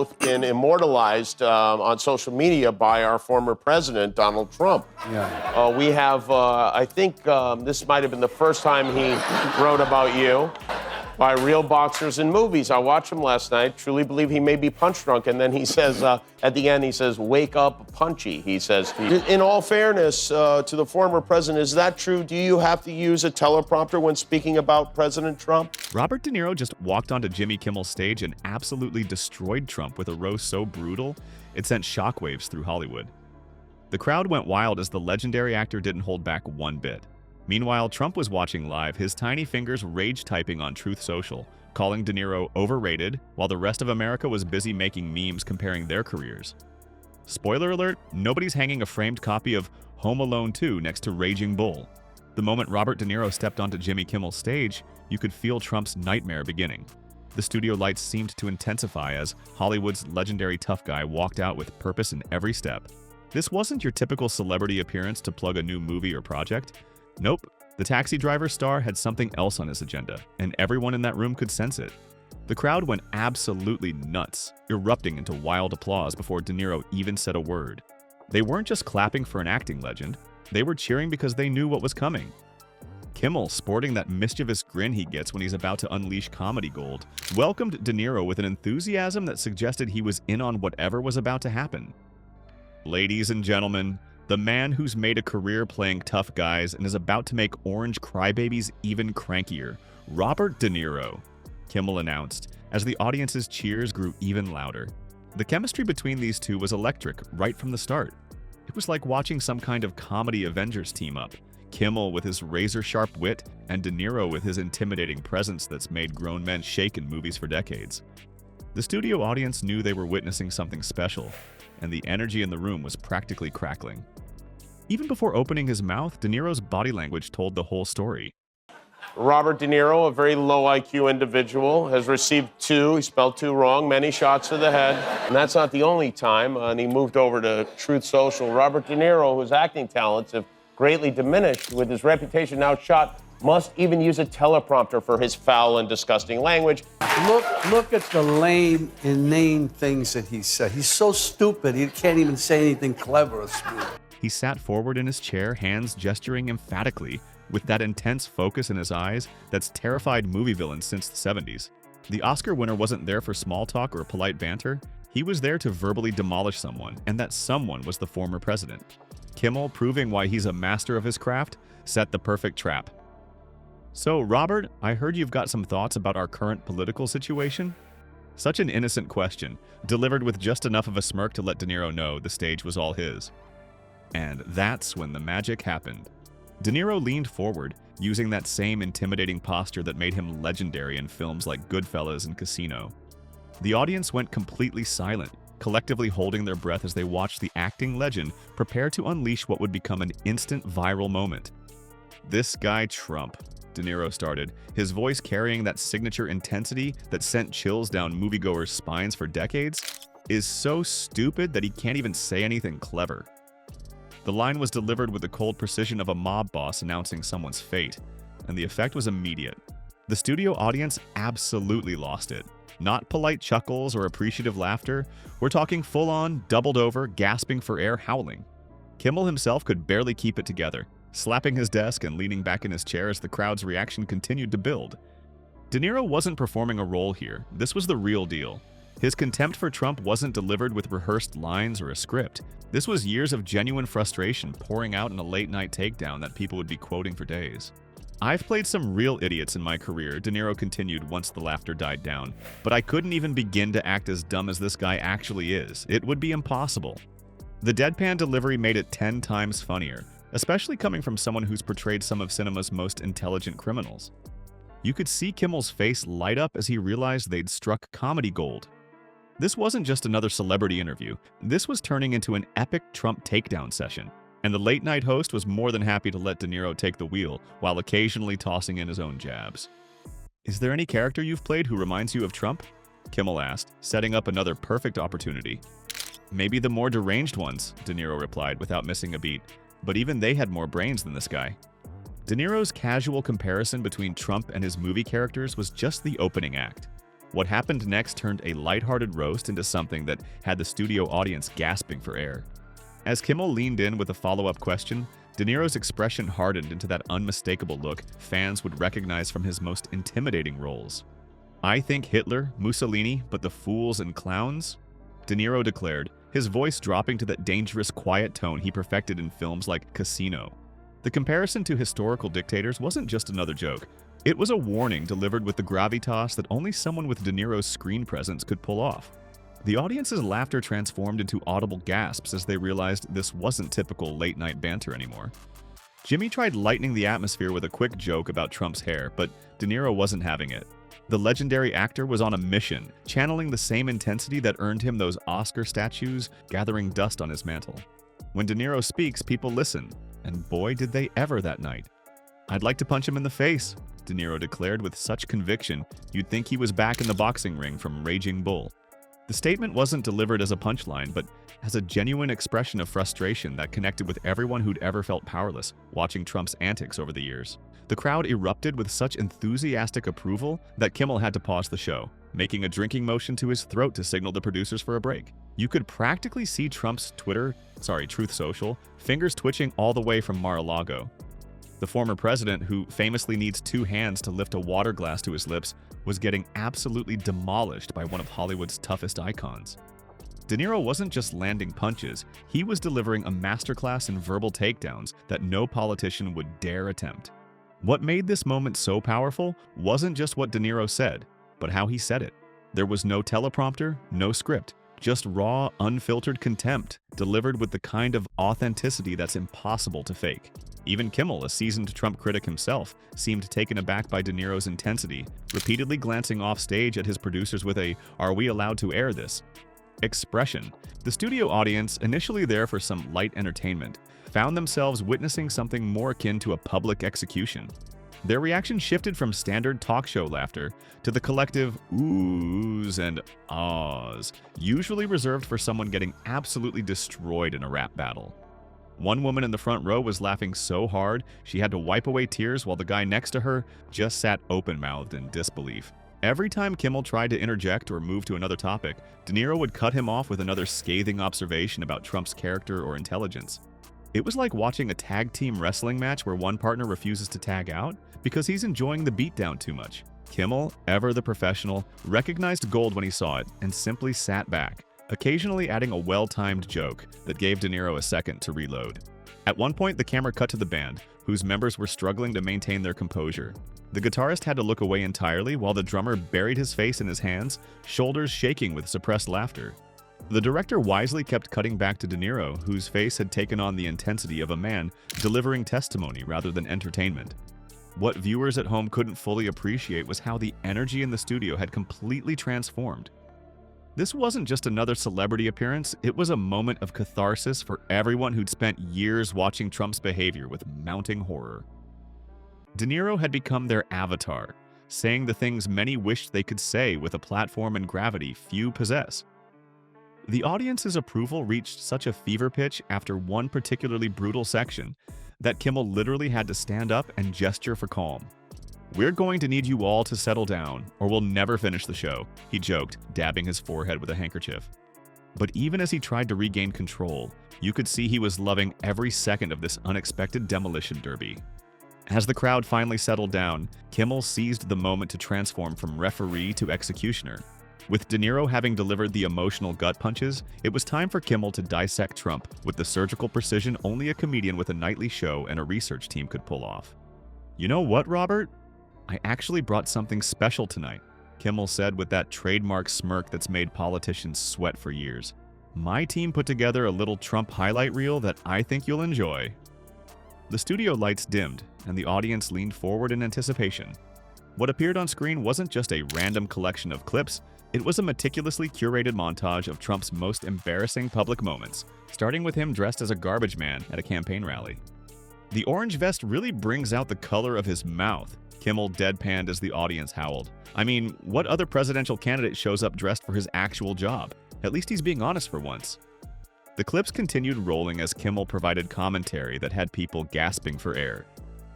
both been immortalized on social media by our former president, Donald Trump. Yeah. We have, I think this might have been the first time he wrote about you, by real boxers in movies. I watched him last night, truly believe he may be punch drunk, and then he says, at the end, he says, wake up punchy, he says. In all fairness to the former president, is that true? Do you have to use a teleprompter when speaking about President Trump? Robert De Niro just walked onto Jimmy Kimmel's stage and absolutely destroyed Trump with a roast so brutal, it sent shockwaves through Hollywood. The crowd went wild as the legendary actor didn't hold back one bit. Meanwhile, Trump was watching live, his tiny fingers rage typing on Truth Social, calling De Niro overrated, while the rest of America was busy making memes comparing their careers. Spoiler alert, nobody's hanging a framed copy of Home Alone 2 next to Raging Bull. The moment Robert De Niro stepped onto Jimmy Kimmel's stage, you could feel Trump's nightmare beginning. The studio lights seemed to intensify as Hollywood's legendary tough guy walked out with purpose in every step. This wasn't your typical celebrity appearance to plug a new movie or project. Nope, the Taxi Driver star had something else on his agenda, and everyone in that room could sense it. The crowd went absolutely nuts, erupting into wild applause before De Niro even said a word. They weren't just clapping for an acting legend, they were cheering because they knew what was coming. Kimmel, sporting that mischievous grin he gets when he's about to unleash comedy gold, welcomed De Niro with an enthusiasm that suggested he was in on whatever was about to happen. Ladies and gentlemen, the man who's made a career playing tough guys and is about to make orange crybabies even crankier, Robert De Niro, Kimmel announced, as the audience's cheers grew even louder. The chemistry between these two was electric right from the start. It was like watching some kind of comedy Avengers team up, Kimmel with his razor-sharp wit and De Niro with his intimidating presence that's made grown men shake in movies for decades. The studio audience knew they were witnessing something special, and the energy in the room was practically crackling. Even before opening his mouth, De Niro's body language told the whole story. Robert De Niro, a very low IQ individual, has received he spelled two wrong, many shots to the head. And that's not the only time, and he moved over to Truth Social. Robert De Niro, whose acting talents have greatly diminished with his reputation now shot, must even use a teleprompter for his foul and disgusting language. Look at the lame, inane things that he said. He's so stupid, he can't even say anything clever or smooth. He sat forward in his chair, hands gesturing emphatically, with that intense focus in his eyes that's terrified movie villains since the 70s. The Oscar winner wasn't there for small talk or polite banter. He was there to verbally demolish someone, and that someone was the former president. Kimmel, proving why he's a master of his craft, set the perfect trap. So, Robert, I heard you've got some thoughts about our current political situation? Such an innocent question, delivered with just enough of a smirk to let De Niro know the stage was all his. And that's when the magic happened. De Niro leaned forward, using that same intimidating posture that made him legendary in films like Goodfellas and Casino. The audience went completely silent, collectively holding their breath as they watched the acting legend prepare to unleash what would become an instant viral moment. "This guy Trump," De Niro started, his voice carrying that signature intensity that sent chills down moviegoers' spines for decades, "is so stupid that he can't even say anything clever." The line was delivered with the cold precision of a mob boss announcing someone's fate, and the effect was immediate. The studio audience absolutely lost it. Not polite chuckles or appreciative laughter, we're talking full-on, doubled over, gasping for air howling. Kimmel himself could barely keep it together, slapping his desk and leaning back in his chair as the crowd's reaction continued to build. De Niro wasn't performing a role here, this was the real deal. His contempt for Trump wasn't delivered with rehearsed lines or a script. This was years of genuine frustration pouring out in a late-night takedown that people would be quoting for days. "I've played some real idiots in my career," De Niro continued once the laughter died down, "but I couldn't even begin to act as dumb as this guy actually is. It would be impossible." The deadpan delivery made it 10 times funnier, especially coming from someone who's portrayed some of cinema's most intelligent criminals. You could see Kimmel's face light up as he realized they'd struck comedy gold. This wasn't just another celebrity interview. This was turning into an epic Trump takedown session, and the late-night host was more than happy to let De Niro take the wheel while occasionally tossing in his own jabs. "Is there any character you've played who reminds you of Trump?" Kimmel asked, setting up another perfect opportunity. "Maybe the more deranged ones," De Niro replied without missing a beat, "but even they had more brains than this guy." De Niro's casual comparison between Trump and his movie characters was just the opening act. What happened next turned a lighthearted roast into something that had the studio audience gasping for air. As Kimmel leaned in with a follow-up question, De Niro's expression hardened into that unmistakable look fans would recognize from his most intimidating roles. "I think Hitler, Mussolini, but the fools and clowns?" De Niro declared, his voice dropping to that dangerous quiet tone he perfected in films like Casino. The comparison to historical dictators wasn't just another joke. It was a warning delivered with the gravitas that only someone with De Niro's screen presence could pull off. The audience's laughter transformed into audible gasps as they realized this wasn't typical late-night banter anymore. Jimmy tried lightening the atmosphere with a quick joke about Trump's hair, but De Niro wasn't having it. The legendary actor was on a mission, channeling the same intensity that earned him those Oscar statues, gathering dust on his mantle. When De Niro speaks, people listen, and boy did they ever that night. "I'd like to punch him in the face," De Niro declared with such conviction you'd think he was back in the boxing ring from Raging Bull. The statement wasn't delivered as a punchline, but as a genuine expression of frustration that connected with everyone who'd ever felt powerless watching Trump's antics over the years. The crowd erupted with such enthusiastic approval that Kimmel had to pause the show, making a drinking motion to his throat to signal the producers for a break. You could practically see Trump's Truth Social, fingers twitching all the way from Mar-a-Lago. The former president, who famously needs 2 hands to lift a water glass to his lips, was getting absolutely demolished by one of Hollywood's toughest icons. De Niro wasn't just landing punches, he was delivering a masterclass in verbal takedowns that no politician would dare attempt. What made this moment so powerful wasn't just what De Niro said, but how he said it. There was no teleprompter, no script, just raw, unfiltered contempt, delivered with the kind of authenticity that's impossible to fake. Even Kimmel, a seasoned Trump critic himself, seemed taken aback by De Niro's intensity, repeatedly glancing off stage at his producers with a "Are we allowed to air this?" expression. The studio audience, initially there for some light entertainment, found themselves witnessing something more akin to a public execution. Their reaction shifted from standard talk show laughter to the collective oohs and ahs, usually reserved for someone getting absolutely destroyed in a rap battle. One woman in the front row was laughing so hard she had to wipe away tears while the guy next to her just sat open-mouthed in disbelief. Every time Kimmel tried to interject or move to another topic, De Niro would cut him off with another scathing observation about Trump's character or intelligence. It was like watching a tag team wrestling match where one partner refuses to tag out because he's enjoying the beatdown too much. Kimmel, ever the professional, recognized gold when he saw it and simply sat back, occasionally adding a well-timed joke that gave De Niro a second to reload. At one point, the camera cut to the band, whose members were struggling to maintain their composure. The guitarist had to look away entirely while the drummer buried his face in his hands, shoulders shaking with suppressed laughter. The director wisely kept cutting back to De Niro, whose face had taken on the intensity of a man delivering testimony rather than entertainment. What viewers at home couldn't fully appreciate was how the energy in the studio had completely transformed. This wasn't just another celebrity appearance, it was a moment of catharsis for everyone who'd spent years watching Trump's behavior with mounting horror. De Niro had become their avatar, saying the things many wished they could say with a platform and gravity few possess. The audience's approval reached such a fever pitch after one particularly brutal section that Kimmel literally had to stand up and gesture for calm. "We're going to need you all to settle down, or we'll never finish the show," he joked, dabbing his forehead with a handkerchief. But even as he tried to regain control, you could see he was loving every second of this unexpected demolition derby. As the crowd finally settled down, Kimmel seized the moment to transform from referee to executioner. With De Niro having delivered the emotional gut punches, it was time for Kimmel to dissect Trump with the surgical precision only a comedian with a nightly show and a research team could pull off. "You know what, Robert? I actually brought something special tonight," Kimmel said with that trademark smirk that's made politicians sweat for years. "My team put together a little Trump highlight reel that I think you'll enjoy." The studio lights dimmed, and the audience leaned forward in anticipation. What appeared on screen wasn't just a random collection of clips, it was a meticulously curated montage of Trump's most embarrassing public moments, starting with him dressed as a garbage man at a campaign rally. "The orange vest really brings out the color of his mouth," Kimmel deadpanned as the audience howled. "I mean, what other presidential candidate shows up dressed for his actual job? At least he's being honest for once." The clips continued rolling as Kimmel provided commentary that had people gasping for air.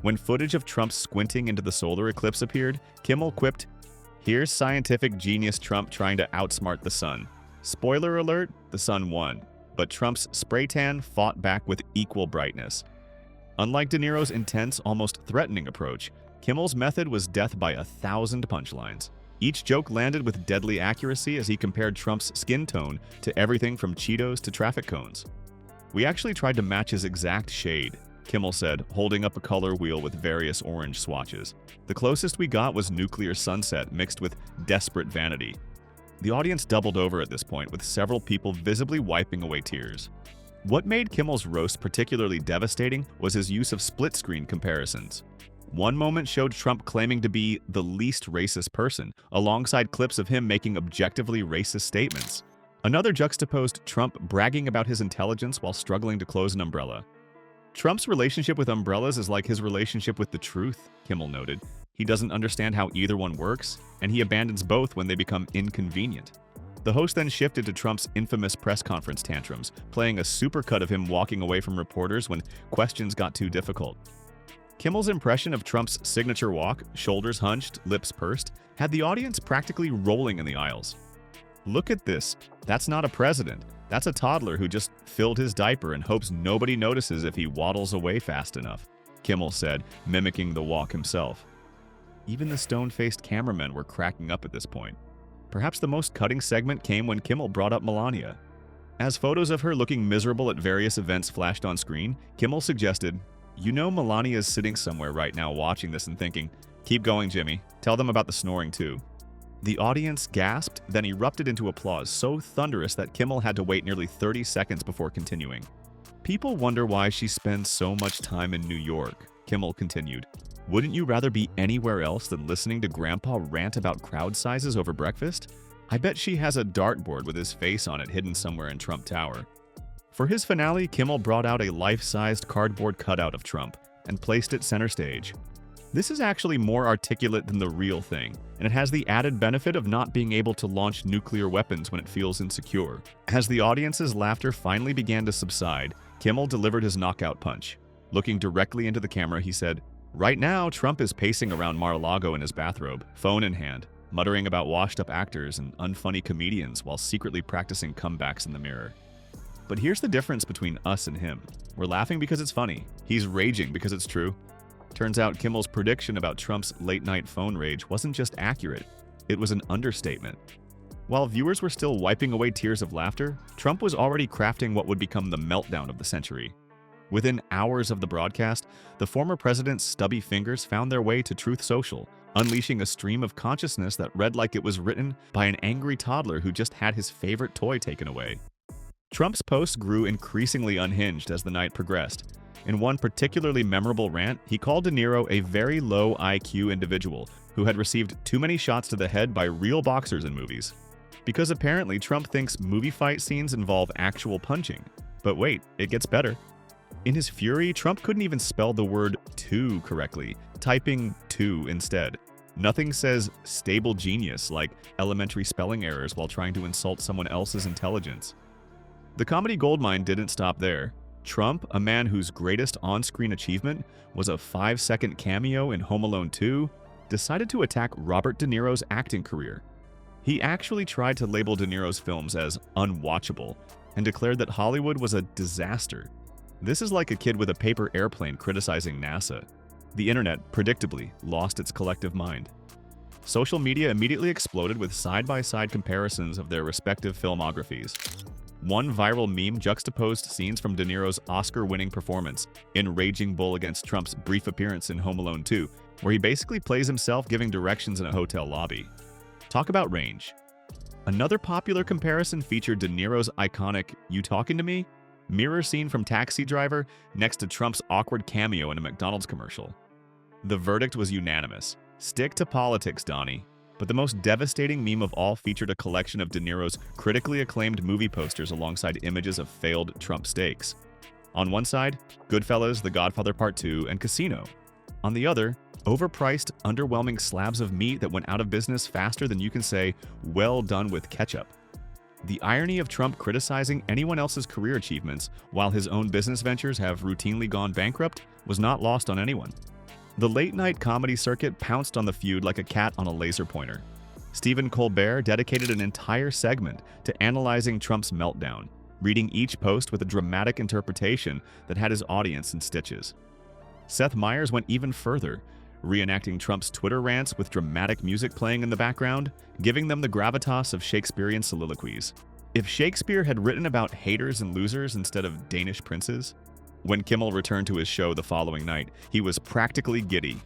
When footage of Trump squinting into the solar eclipse appeared, Kimmel quipped, Here's scientific genius Trump trying to outsmart the sun. Spoiler alert, the sun won, but Trump's spray tan fought back with equal brightness. Unlike De Niro's intense, almost threatening approach, Kimmel's method was death by 1,000 punchlines. Each joke landed with deadly accuracy as he compared Trump's skin tone to everything from Cheetos to traffic cones. "We actually tried to match his exact shade," Kimmel said, holding up a color wheel with various orange swatches. "The closest we got was nuclear sunset mixed with desperate vanity." The audience doubled over at this point, with several people visibly wiping away tears. What made Kimmel's roast particularly devastating was his use of split-screen comparisons. One moment showed Trump claiming to be the least racist person, alongside clips of him making objectively racist statements. Another juxtaposed Trump bragging about his intelligence while struggling to close an umbrella. Trump's relationship with umbrellas is like his relationship with the truth, Kimmel noted. He doesn't understand how either one works, and he abandons both when they become inconvenient. The host then shifted to Trump's infamous press conference tantrums, playing a supercut of him walking away from reporters when questions got too difficult. Kimmel's impression of Trump's signature walk, shoulders hunched, lips pursed, had the audience practically rolling in the aisles. "Look at this. That's not a president. That's a toddler who just filled his diaper and hopes nobody notices if he waddles away fast enough," Kimmel said, mimicking the walk himself. Even the stone-faced cameramen were cracking up at this point. Perhaps the most cutting segment came when Kimmel brought up Melania. As photos of her looking miserable at various events flashed on screen, Kimmel suggested, "You know Melania is sitting somewhere right now watching this and thinking, 'Keep going, Jimmy. Tell them about the snoring too.'" The audience gasped, then erupted into applause so thunderous that Kimmel had to wait nearly 30 seconds before continuing. "People wonder why she spends so much time in New York," Kimmel continued. "Wouldn't you rather be anywhere else than listening to Grandpa rant about crowd sizes over breakfast? I bet she has a dartboard with his face on it hidden somewhere in Trump Tower." For his finale, Kimmel brought out a life-sized cardboard cutout of Trump and placed it center stage. This is actually more articulate than the real thing, and it has the added benefit of not being able to launch nuclear weapons when it feels insecure. As the audience's laughter finally began to subside, Kimmel delivered his knockout punch. Looking directly into the camera, he said, "Right now, Trump is pacing around Mar-a-Lago in his bathrobe, phone in hand, muttering about washed-up actors and unfunny comedians while secretly practicing comebacks in the mirror." But here's the difference between us and him. We're laughing because it's funny. He's raging because it's true. Turns out Kimmel's prediction about Trump's late-night phone rage wasn't just accurate, it was an understatement. While viewers were still wiping away tears of laughter, Trump was already crafting what would become the meltdown of the century. Within hours of the broadcast, the former president's stubby fingers found their way to Truth Social, unleashing a stream of consciousness that read like it was written by an angry toddler who just had his favorite toy taken away. Trump's posts grew increasingly unhinged as the night progressed. In one particularly memorable rant, he called De Niro a very low IQ individual who had received too many shots to the head by real boxers in movies. Because apparently Trump thinks movie fight scenes involve actual punching. But wait, it gets better. In his fury, Trump couldn't even spell the word "to" correctly, typing "to" instead. Nothing says stable genius like elementary spelling errors while trying to insult someone else's intelligence. The comedy goldmine didn't stop there. Trump, a man whose greatest on-screen achievement was a 5-second cameo in Home Alone 2, decided to attack Robert De Niro's acting career. He actually tried to label De Niro's films as unwatchable and declared that Hollywood was a disaster. This is like a kid with a paper airplane criticizing NASA. The internet, predictably, lost its collective mind. Social media immediately exploded with side-by-side comparisons of their respective filmographies. One viral meme juxtaposed scenes from De Niro's Oscar-winning performance in Raging Bull against Trump's brief appearance in Home Alone 2, where he basically plays himself giving directions in a hotel lobby. Talk about range. Another popular comparison featured De Niro's iconic "You talking to me?" mirror scene from Taxi Driver next to Trump's awkward cameo in a McDonald's commercial. The verdict was unanimous. Stick to politics, Donnie. But the most devastating meme of all featured a collection of De Niro's critically acclaimed movie posters alongside images of failed Trump steaks. On one side, Goodfellas, The Godfather Part 2, and Casino. On the other, overpriced, underwhelming slabs of meat that went out of business faster than you can say, "well done" with ketchup. The irony of Trump criticizing anyone else's career achievements while his own business ventures have routinely gone bankrupt was not lost on anyone. The late-night comedy circuit pounced on the feud like a cat on a laser pointer. Stephen Colbert dedicated an entire segment to analyzing Trump's meltdown, reading each post with a dramatic interpretation that had his audience in stitches. Seth Meyers went even further, reenacting Trump's Twitter rants with dramatic music playing in the background, giving them the gravitas of Shakespearean soliloquies. If Shakespeare had written about haters and losers instead of Danish princes? When Kimmel returned to his show the following night, he was practically giddy.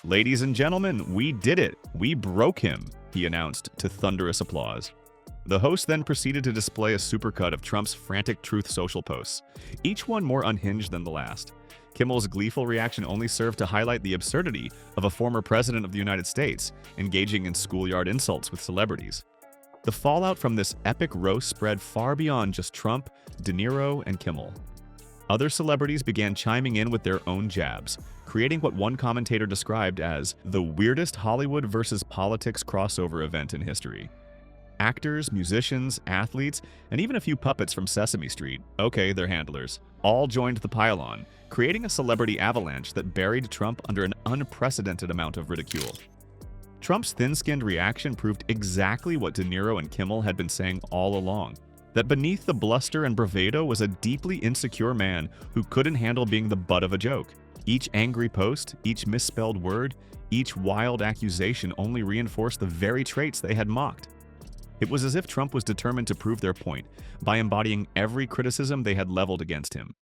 "Ladies and gentlemen, we did it! We broke him!" he announced to thunderous applause. The host then proceeded to display a supercut of Trump's frantic Truth Social posts, each one more unhinged than the last. Kimmel's gleeful reaction only served to highlight the absurdity of a former president of the United States engaging in schoolyard insults with celebrities. The fallout from this epic roast spread far beyond just Trump, De Niro, and Kimmel. Other celebrities began chiming in with their own jabs, creating what one commentator described as the weirdest Hollywood versus politics crossover event in history. Actors, musicians, athletes, and even a few puppets from Sesame Street, okay, their handlers, all joined the pile-on, creating a celebrity avalanche that buried Trump under an unprecedented amount of ridicule. Trump's thin-skinned reaction proved exactly what De Niro and Kimmel had been saying all along, that beneath the bluster and bravado was a deeply insecure man who couldn't handle being the butt of a joke. Each angry post, each misspelled word, each wild accusation only reinforced the very traits they had mocked. It was as if Trump was determined to prove their point by embodying every criticism they had leveled against him.